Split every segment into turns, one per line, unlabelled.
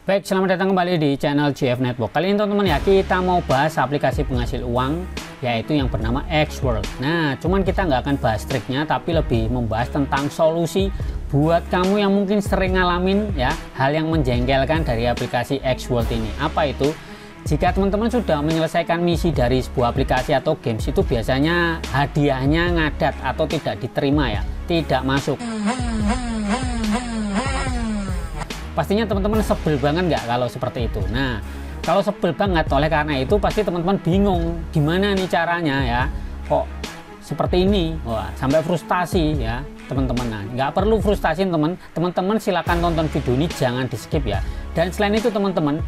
Baik, selamat datang kembali di channel GF Network. Kali ini teman-teman ya, kita mau bahas aplikasi penghasil uang, yaitu yang bernama Xworld. Nah, cuman kita nggak akan bahas triknya, tapi lebih membahas tentang solusi buat kamu yang mungkin sering ngalamin ya, hal yang menjengkelkan dari aplikasi Xworld ini. Apa itu? Jika teman-teman sudah menyelesaikan misi dari sebuah aplikasi atau games, itu biasanya hadiahnya ngadat atau tidak diterima ya, tidak masuk. Pastinya teman-teman sebel banget nggak kalau seperti itu. Nah, kalau sebel banget, oleh karena itu pasti teman-teman bingung gimana nih caranya ya, kok seperti ini. Wah, sampai frustasi ya teman-teman. Nah, nggak perlu frustasi teman-teman, silakan tonton video ini, jangan di skip ya. Dan selain itu teman-teman,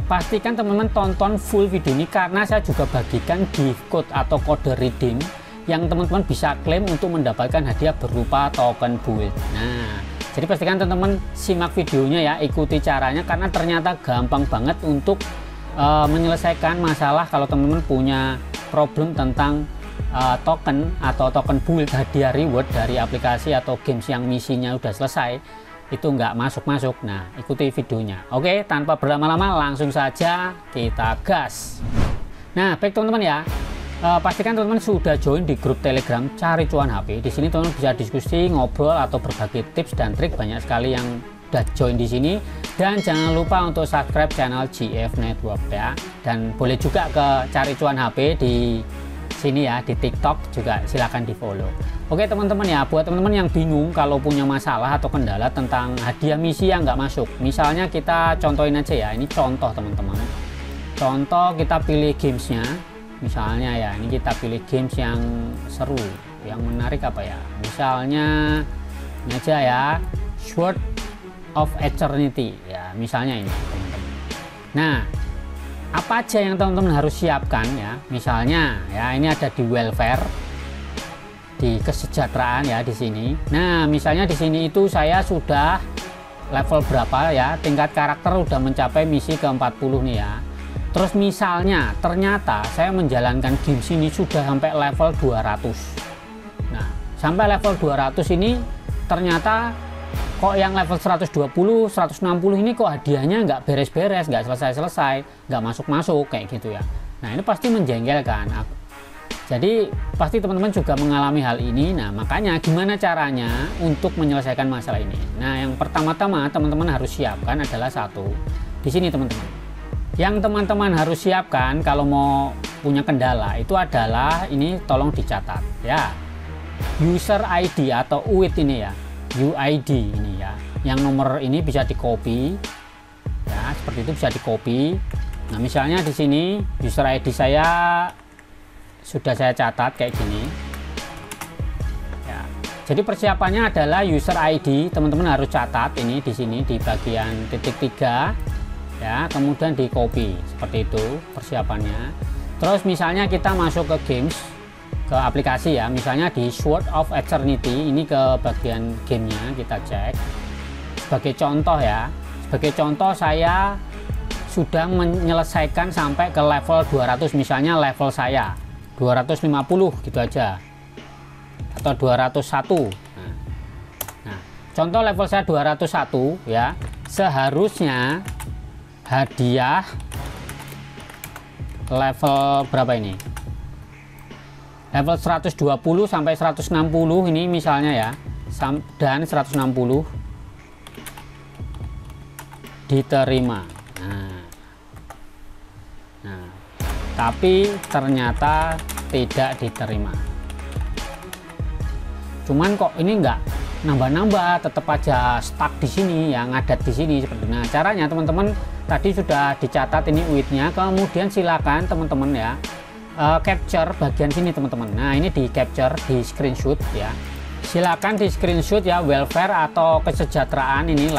pastikan teman-teman tonton full video ini, karena saya juga bagikan gift code atau kode redeem yang teman-teman bisa klaim untuk mendapatkan hadiah berupa token build. Nah, jadi pastikan teman-teman simak videonya ya, ikuti caranya, karena ternyata gampang banget untuk menyelesaikan masalah kalau teman-teman punya problem tentang token atau token build, hadiah reward dari aplikasi atau games yang misinya udah selesai itu nggak masuk-masuk. Nah, ikuti videonya. Oke, tanpa berlama-lama langsung saja kita gas. Nah, baik teman-teman ya, pastikan teman-teman sudah join di grup Telegram Cari Cuan HP. Di sini teman-teman bisa diskusi, ngobrol atau berbagi tips dan trik, banyak sekali yang udah join di sini. Dan jangan lupa untuk subscribe channel GF Network ya. Dan boleh juga ke Cari Cuan HP di sini ya, di TikTok juga silakan di follow. Oke teman-teman ya, buat teman-teman yang bingung kalau punya masalah atau kendala tentang hadiah misi yang nggak masuk, misalnya kita contohin aja ya, ini contoh teman-teman. Contoh, kita pilih gamesnya, misalnya ya, ini kita pilih games yang seru, yang menarik apa ya, misalnya ini aja ya, Sword of Eternity ya, misalnya ini teman-teman. Nah, apa aja yang teman-teman harus siapkan ya, misalnya ya, ini ada di welfare, di kesejahteraan ya di sini. Nah, misalnya di sini itu saya sudah level berapa ya, tingkat karakter udah mencapai misi ke-40 nih ya. Terus misalnya ternyata saya menjalankan games ini sudah sampai level 200. Nah, sampai level 200 ini ternyata kok yang level 120, 160 ini kok hadiahnya nggak beres-beres, nggak selesai-selesai, nggak masuk-masuk kayak gitu ya. Nah, ini pasti menjengkelkan. Jadi pasti teman-teman juga mengalami hal ini. Nah, makanya gimana caranya untuk menyelesaikan masalah ini? Nah, yang pertama-tama teman-teman harus siapkan adalah satu. Di sini teman-teman, yang teman-teman harus siapkan kalau mau punya kendala itu adalah ini, tolong dicatat ya, user ID atau UID ini ya, UID ini ya, yang nomor ini bisa di copy ya, seperti itu bisa di copy. Nah, misalnya di sini user ID saya sudah saya catat kayak gini ya. Jadi persiapannya adalah user ID, teman-teman harus catat ini di sini di bagian titik 3 ya, kemudian di copy seperti itu persiapannya. Terus misalnya kita masuk ke games, ke aplikasi ya, misalnya di Sword of Eternity, ini ke bagian gamenya kita cek. Sebagai contoh ya, sebagai contoh saya sudah menyelesaikan sampai ke level 200, misalnya level saya 250 gitu aja, atau 201. Nah, contoh level saya 201 ya, seharusnya hadiah level berapa ini, level 120 sampai 160 ini misalnya ya, dan 160 diterima. Nah, tapi ternyata tidak diterima. Cuman kok ini enggak nambah-nambah, tetap aja stuck di sini ya, ngadat di sini seperti. Nah, caranya teman-teman tadi sudah dicatat ini UID-nya, kemudian silakan teman-teman ya capture bagian sini teman-teman. Nah, ini di capture, di screenshot ya. Silakan di screenshot ya, welfare atau kesejahteraan, ini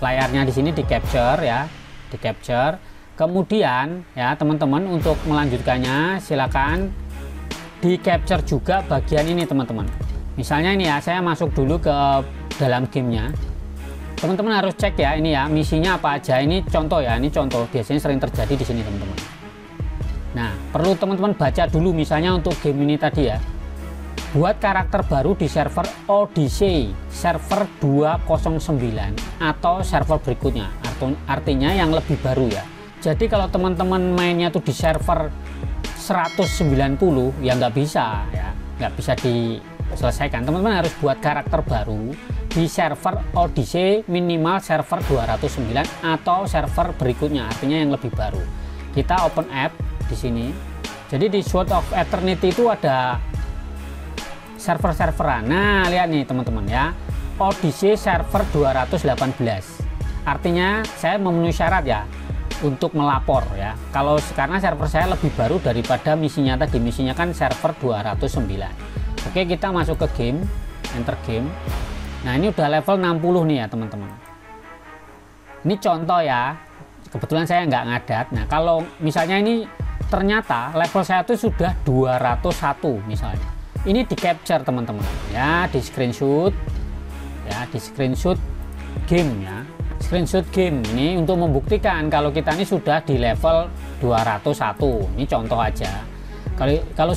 layarnya di sini di capture ya, di capture. Kemudian ya teman-teman, untuk melanjutkannya silakan di capture juga bagian ini teman-teman. Misalnya ini ya, saya masuk dulu ke dalam gamenya. Teman-teman harus cek ya, ini ya misinya apa aja. Ini contoh ya, ini contoh, biasanya sering terjadi di sini teman-teman. Nah, perlu teman-teman baca dulu, misalnya untuk game ini tadi ya, buat karakter baru di server Odyssey server 209 atau server berikutnya. artinya yang lebih baru ya. Jadi kalau teman-teman mainnya tuh di server 190 ya nggak bisa ya, nggak bisa diselesaikan. Teman-teman harus buat karakter baru di server Odyssey, minimal server 209 atau server berikutnya, artinya yang lebih baru. Kita open app di sini. Jadi di Sword of Eternity itu ada server-serveran. Nah, lihat nih teman-teman ya. Odyssey server 218. Artinya saya memenuhi syarat ya untuk melapor ya. Kalau karena server saya lebih baru daripada misinya tadi. Misinya kan server 209. Oke, kita masuk ke game, enter game. Nah, ini udah level 60 nih ya teman-teman. Ini contoh ya. Kebetulan saya nggak ngadat. Nah, kalau misalnya ini ternyata level saya itu sudah 201 misalnya. Ini di capture teman-teman ya, di screenshot ya, di screenshot game ya, screenshot game ini untuk membuktikan kalau kita ini sudah di level 201. Ini contoh aja. Kalau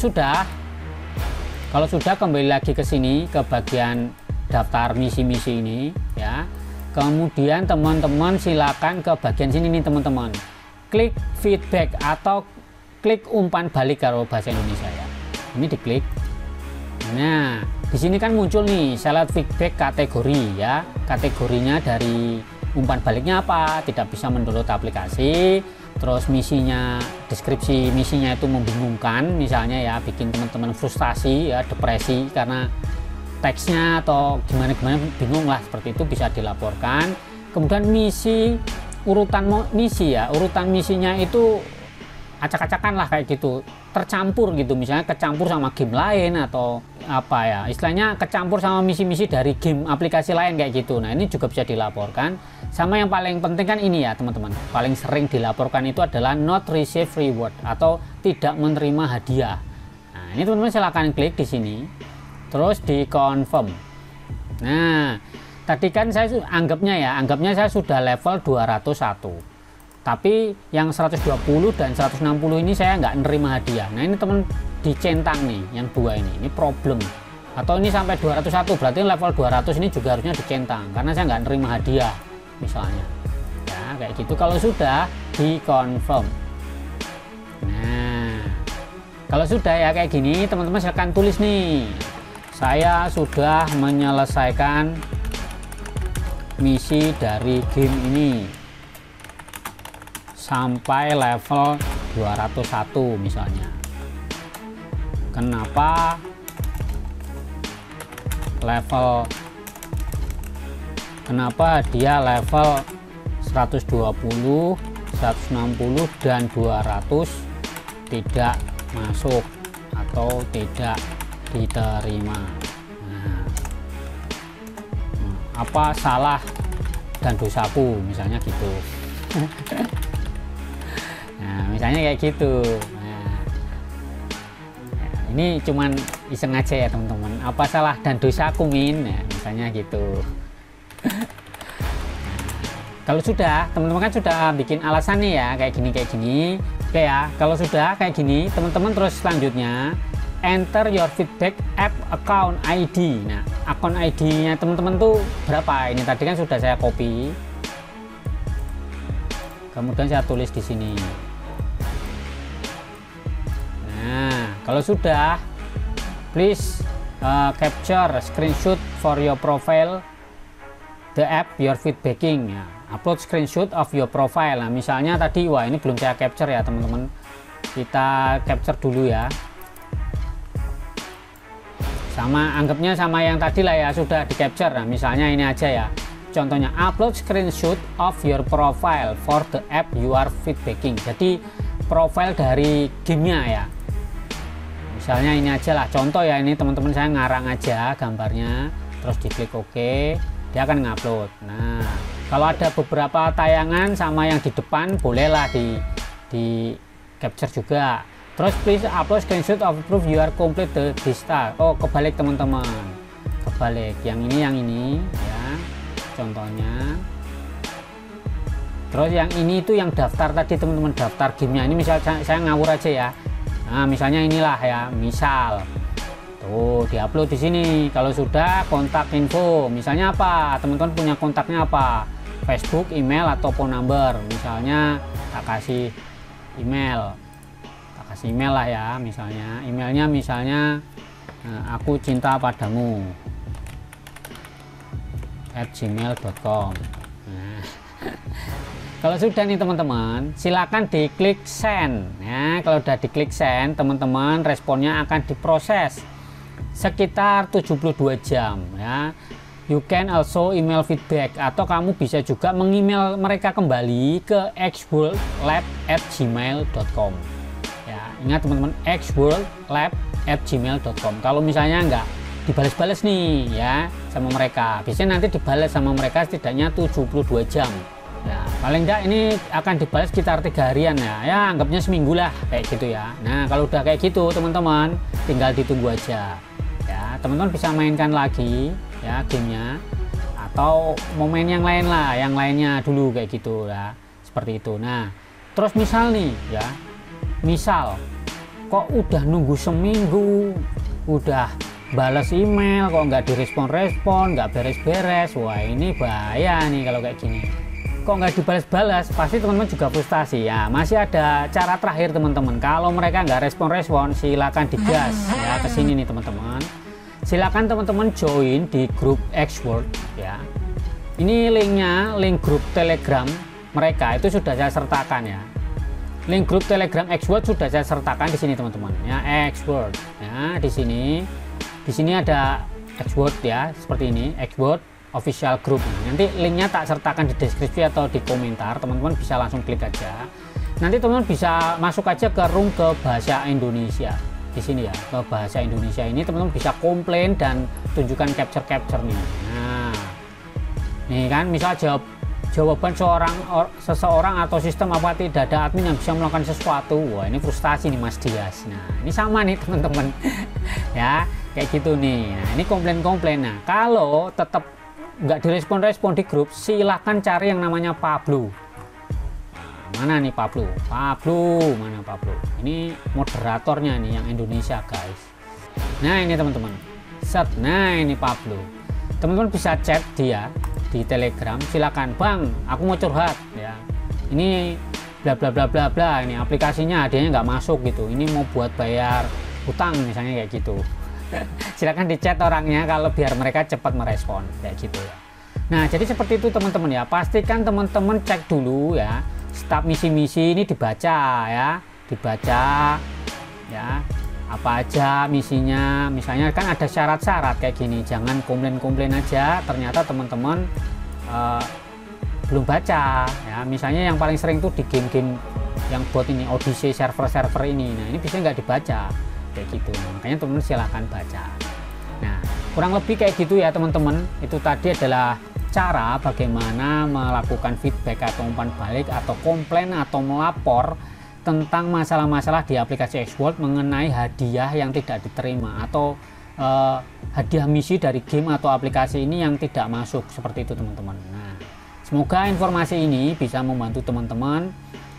sudah kembali lagi ke sini ke bagian daftar misi-misi ini ya. Kemudian teman-teman silakan ke bagian sini nih teman-teman, klik feedback atau klik umpan balik kalau bahasa Indonesia ya. Ini diklik. Nah, di sini kan muncul nih select feedback kategori ya. Kategorinya dari umpan baliknya apa? Tidak bisa mendownload aplikasi. Terus misinya, deskripsi misinya itu membingungkan, misalnya ya, bikin teman-teman frustasi ya, depresi karena teksnya atau gimana-gimana, bingung lah, seperti itu bisa dilaporkan. Kemudian misi, urutan misi ya, urutan misinya itu acak-acakan lah kayak gitu, tercampur gitu, misalnya kecampur sama game lain atau apa ya, istilahnya kecampur sama misi-misi dari game aplikasi lain kayak gitu. Nah, ini juga bisa dilaporkan. Sama yang paling penting kan ini ya teman-teman, paling sering dilaporkan itu adalah not receive reward atau tidak menerima hadiah. Nah, ini teman-teman silahkan klik di sini terus di confirm. Nah, tadi kan saya anggapnya saya sudah level 201. Tapi yang 120 dan 160 ini saya nggak nerima hadiah. Nah, ini teman dicentang nih yang dua ini problem. Atau ini sampai 201, berarti level 200 ini juga harusnya dicentang karena saya nggak nerima hadiah misalnya. Ya, kayak gitu. Kalau sudah di confirm. Nah, kalau sudah ya kayak gini, teman-teman silahkan tulis nih, saya sudah menyelesaikan misi dari game ini sampai level 201 misalnya. Kenapa dia level 120, 160 dan 200 tidak masuk atau tidak diterima. Nah, apa salah dan dosaku misalnya gitu. Nah, misalnya kayak gitu. Nah, ini cuman iseng aja ya teman-teman, apa salah dan dosaku min, nah, misalnya gitu. Nah, kalau sudah teman-teman kan sudah bikin alasan nih ya, kayak gini. Oke ya, kalau sudah kayak gini teman-teman terus selanjutnya enter your feedback app account ID. Nah, akun ID nya teman-teman tuh berapa? Ini tadi kan sudah saya copy, kemudian saya tulis di sini. Nah, kalau sudah, please capture screenshot for your profile the app your feedbacking ya. Upload screenshot of your profile. Nah, misalnya tadi, wah ini belum saya capture ya teman-teman, kita capture dulu ya. Sama, anggapnya sama yang tadi lah ya, sudah di capture. Nah, misalnya ini aja ya, contohnya upload screenshot of your profile for the app you are feedbacking. Jadi profile dari gamenya ya, misalnya ini aja lah contoh ya. Ini teman-teman saya ngarang aja gambarnya, terus diklik OK, dia akan ngupload. Nah, kalau ada beberapa tayangan sama yang di depan, bolehlah di capture juga. Terus please upload screenshot of proof you are complete this task. Oh, kebalik teman-teman, kebalik, yang ini ya contohnya. Terus yang ini itu yang daftar tadi teman-teman, daftar gamenya. Ini misal saya ngawur aja ya. Nah, misalnya inilah ya, misal tuh diupload di sini. Kalau sudah kontak info, misalnya apa, teman-teman punya kontaknya apa, Facebook, email atau phone number. Misalnya tak kasih email lah ya, misalnya emailnya misalnya aku cinta padamu @gmail.com. Nah, kalau sudah nih teman-teman, silakan diklik send ya. Kalau udah diklik send, teman-teman, responnya akan diproses sekitar 72 jam ya. You can also email feedback, atau kamu bisa juga mengemail mereka kembali ke xworldlab@gmail.com ya. Ingat teman-teman, xworldlab@gmail.com. Kalau misalnya nggak dibales-bales nih ya sama mereka, biasanya nanti dibales sama mereka setidaknya 72 jam ya. Paling enggak ini akan dibalas sekitar 3 harian ya, anggapnya seminggu lah kayak gitu ya. Nah, kalau udah kayak gitu teman-teman, tinggal ditunggu aja ya. Teman-teman bisa mainkan lagi ya gamenya, atau mau main yang lain lah, yang lainnya dulu kayak gitu ya, seperti itu. Nah, terus misal nih ya, misal kok udah nunggu seminggu, udah balas email kok nggak direspon-respon, nggak beres-beres, wah ini bahaya nih kalau kayak gini. Kok nggak dibalas-balas, pasti teman-teman juga frustasi ya. Masih ada cara terakhir teman-teman, kalau mereka nggak respon-respon, silakan digas ya ke sini nih teman-teman. Silakan teman-teman join di grup Xworld ya. Ini linknya, link grup Telegram mereka itu sudah saya sertakan ya. Link grup Telegram Xworld sudah saya sertakan di sini teman-teman ya, Xworld ya. Di sini ada Xworld ya, seperti ini, Xworld official group. Nanti linknya tak sertakan di deskripsi atau di komentar, teman-teman bisa langsung klik aja. Nanti teman-teman bisa masuk aja ke room ke bahasa Indonesia. Di sini ya, ke bahasa Indonesia ini teman-teman bisa komplain dan tunjukkan capture-nya. Nah, nih kan, misal jawaban seseorang atau sistem apa tidak ada admin yang bisa melakukan sesuatu. Wah, ini frustasi nih Mas Dias. Nah, ini sama nih teman-teman ya, kayak gitu nih. Nah, ini komplain. Nah, kalau tetap nggak direspon-respon di grup, silahkan cari yang namanya Pablo. Mana nih Pablo? Mana Pablo? Ini moderatornya nih yang Indonesia guys. Nah ini teman-teman, set. Nah ini Pablo. Teman-teman bisa chat dia di Telegram. Silakan, Bang, aku mau curhat ya. Ini bla bla bla bla bla. Ini aplikasinya adanya nggak masuk gitu. Ini mau buat bayar utang misalnya kayak gitu. Silakan di chat orangnya kalau biar mereka cepat merespon kayak gitu ya. Nah jadi seperti itu teman-teman ya. Pastikan teman-teman cek dulu ya. Setiap misi-misi ini dibaca ya, apa aja misinya. Misalnya kan ada syarat-syarat kayak gini, jangan komplain-komplain aja ternyata teman-teman belum baca ya. Misalnya yang paling sering tuh di game-game yang bot ini, Odyssey server-server ini. Nah ini biasanya nggak dibaca kayak gitu, makanya teman-teman silahkan baca. Nah kurang lebih kayak gitu ya teman-teman. Itu tadi adalah cara bagaimana melakukan feedback atau umpan balik atau komplain atau melapor tentang masalah-masalah di aplikasi Xworld mengenai hadiah yang tidak diterima atau hadiah misi dari game atau aplikasi ini yang tidak masuk, seperti itu teman-teman. Nah, semoga informasi ini bisa membantu teman-teman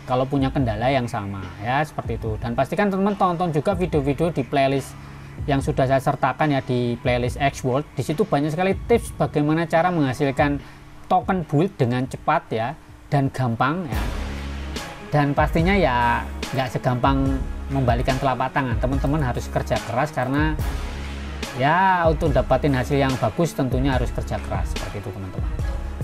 kalau punya kendala yang sama ya, seperti itu. Dan pastikan teman-teman tonton juga video-video di playlist yang sudah saya sertakan ya di playlist Xworld. Di situ banyak sekali tips bagaimana cara menghasilkan token build dengan cepat ya dan gampang ya. Dan pastinya ya nggak segampang membalikan telapak tangan. Teman-teman harus kerja keras, karena ya untuk dapatin hasil yang bagus tentunya harus kerja keras, seperti itu teman-teman.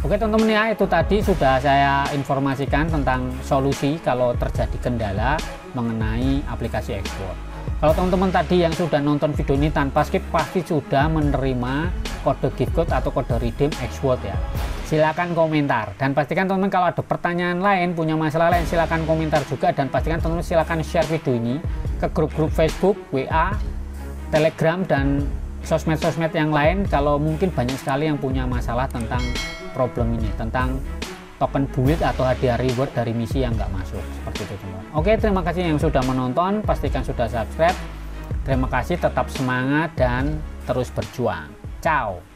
Oke teman-teman ya, itu tadi sudah saya informasikan tentang solusi kalau terjadi kendala mengenai aplikasi Xworld. Kalau teman-teman tadi yang sudah nonton video ini tanpa skip pasti sudah menerima kode gift code atau kode redeem Xworld ya. Silakan komentar, dan pastikan teman-teman kalau ada pertanyaan lain, punya masalah lain, silakan komentar juga. Dan pastikan teman-teman silakan share video ini ke grup-grup Facebook, WA, Telegram, dan sosmed-sosmed yang lain. Kalau mungkin banyak sekali yang punya masalah tentang problem ini, tentang token build atau hadiah reward dari misi yang nggak masuk, seperti itu teman-teman. Oke, terima kasih yang sudah menonton, pastikan sudah subscribe. Terima kasih, tetap semangat dan terus berjuang. Ciao.